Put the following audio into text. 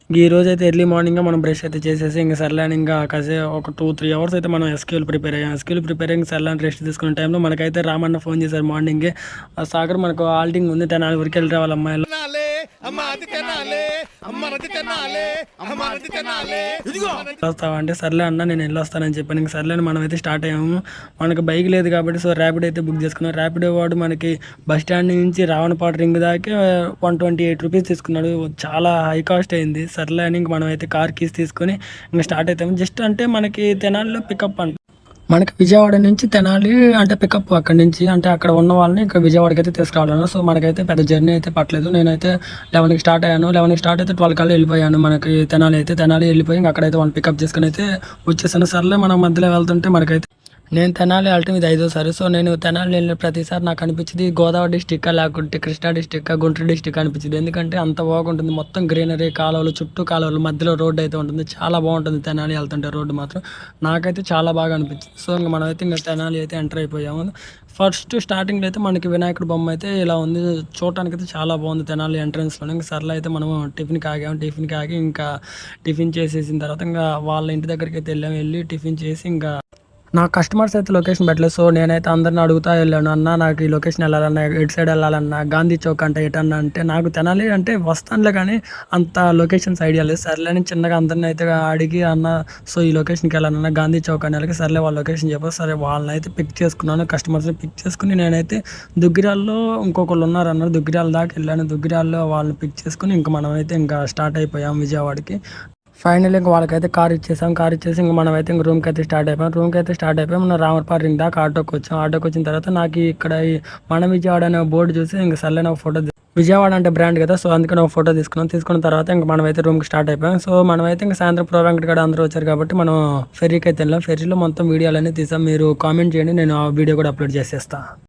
ఈ రోజైతే early morning మనం బ్రష్ అయితే చేసేసి ఇంక సర్లే అని ఇంకా ఒక 2-3 అవర్స్ అయితే మనం ఎస్క్యూఎల్ ప్రిపేర్ అయ్యాం. ఎస్క్యూఎల్ ప్రిపేర్ అయ్యి సర్లే అని రెస్ట్ తీసుకునే టైంలో మనకైతే రామన్న ఫోన్ చేశారు మార్నింగే. సాగర్ మనకు ఆల్టింగ్ ఉంది, తెనాలి వరకు వెళ్ళి రావాలి అమ్మాయిలు వస్తావా అంటే సర్లే అన్న నేను వెళ్ళొస్తానని చెప్పాను. ఇంక సర్లే అని మనం అయితే స్టార్ట్ అయ్యాము. మనకు బైక్ లేదు కాబట్టి సో ర్యాపిడ్ అయితే బుక్ చేసుకున్నాం. ర్యాపిడ్ వాడు మనకి బస్ స్టాండ్ నుంచి రావణపాడు రింగ్ దాకా 128 రూపీస్ తీసుకున్నాడు. చాలా హై కాస్ట్ అయింది. సర్లే అని ఇంక మనం అయితే కార్ కీస్ తీసుకొని ఇంకా స్టార్ట్ అవుతాము. జస్ట్ అంటే మనకి తెనాలిలో పికప్ అంట, మనకి విజయవాడ నుంచి తెనాలి అంటే పికప్ అక్కడ నుంచి అంటే అక్కడ ఉన్న వాళ్ళని ఇక్కడ విజయవాడకి అయితే తీసుకురావాలన్నా. సో మనకైతే పెద్ద జర్నీ అయితే పట్టలేదు. నేనైతే 11కి స్టార్ట్ అయ్యాను. 11కి స్టార్ట్ అయితే 12 కల్లా వెళ్ళిపోయాను. మనకి తెనాలి వెళ్ళిపోయి ఇంకా అక్కడైతే వాళ్ళు పికప్ చేసుకుని అయితే వచ్చేసాను. సర్లే మనం మధ్యలో వెళ్తుంటే మనకైతే నేను తెనాలి వెళ్ళటం ఇది 5వ సారి. సో నేను తెనాలి వెళ్ళిన ప్రతిసారి నాకు అనిపించింది గోదావరి డిస్టిక్ లేకుంటే కృష్ణా డిస్టిక్, గుంటూరు డిస్టిక్ అనిపించింది. ఎందుకంటే అంత బాగుంటుంది, మొత్తం గ్రీనరీ, కాలువలు, చుట్టూ కాలువలు, మధ్యలో రోడ్డు అయితే ఉంటుంది. చాలా బాగుంటుంది తెనాలి వెళ్తుంటే రోడ్డు మాత్రం. నాకైతే చాలా బాగా అనిపించింది. సో ఇంకా మనమైతే ఇంకా తెనాలి అయితే ఎంటర్ అయిపోయాము. ఫస్ట్ స్టార్టింగ్లో అయితే మనకి వినాయకుడు బొమ్మ అయితే ఇలా ఉంది, చూడటానికి అయితే చాలా బాగుంది తెనాలి ఎంట్రన్స్లో. ఇంకా సర్లే అయితే మనం టిఫిన్కి ఆగి ఇంకా టిఫిన్ చేసేసిన తర్వాత ఇంకా వాళ్ళ ఇంటి దగ్గరికి అయితే వెళ్ళి టిఫిన్ చేసి ఇంకా నా కస్టమర్స్ అయితే లొకేషన్ పెట్టలేదు. సో నేనైతే అందరిని అడుగుతా వెళ్ళాను, అన్న నాకు ఈ లొకేషన్ వెళ్ళాలన్నా, ఎటు సైడ్ వెళ్ళాలన్నా, గాంధీ చౌక్ అంటే ఎటన్నా అంటే నాకు తెనాలి అంటే వస్తానులే కానీ అంత లొకేషన్స్ ఐడియా లేదు. సర్లే అని చిన్నగా అందరిని అయితే అడిగి అన్న సో ఈ లొకేషన్కి వెళ్ళాలన్నా గాంధీ చౌక్ అని వెళ్ళి సర్లే వాళ్ళ లొకేషన్ చెప్పారు. సరే వాళ్ళని అయితే పిక్ చేసుకున్నాను. కస్టమర్స్ని పిక్ చేసుకుని నేనైతే దుగ్గిరాల్లో ఇంకొకళ్ళు ఉన్నారన్నారు, దుగ్గిరాల దాకా వెళ్ళాను. దుగ్గిరాల్లో వాళ్ళని పిక్ చేసుకుని ఇంకా మనమైతే ఇంకా స్టార్ట్ అయిపోయాం విజయవాడకి. ఫైనల్ ఇంకా వాళ్ళకైతే కార్ ఇచ్చేసాం. కార్ ఇచ్చేసి ఇంకా మనం అయితే ఇంక రూమ్కి అయితే స్టార్ట్ అయిపోయాం. మనం రామర్పాడు రింగ్ దాకా ఆటోకి వచ్చిన తర్వాత నాకు ఇక్కడ ఈ మన విజయవాడ అనే బోర్డు చూసి ఇంక సర్లే ఒక ఫోటో, విజయవాడ అంటే బ్రాండ్ కదా సో అందుకని ఒక ఫోటో తీసుకున్న తర్వాత ఇంకా మనం అయితే రూమ్కి స్టార్ట్ అయిపోయాం. సో మనం అయితే ఇంకా సాయంత్రం ప్రో వెంకట్ కూడా అందరూ వచ్చారు కాబట్టి మనం ఫెర్రీకి అయితే వెళ్ళాం. ఫెర్రీలో మొత్తం వీడియోలన్నీ తీసాం. మీరు కామెంట్ చేయండి, నేను ఆ వీడియో కూడా అప్లోడ్ చేసేస్తాను.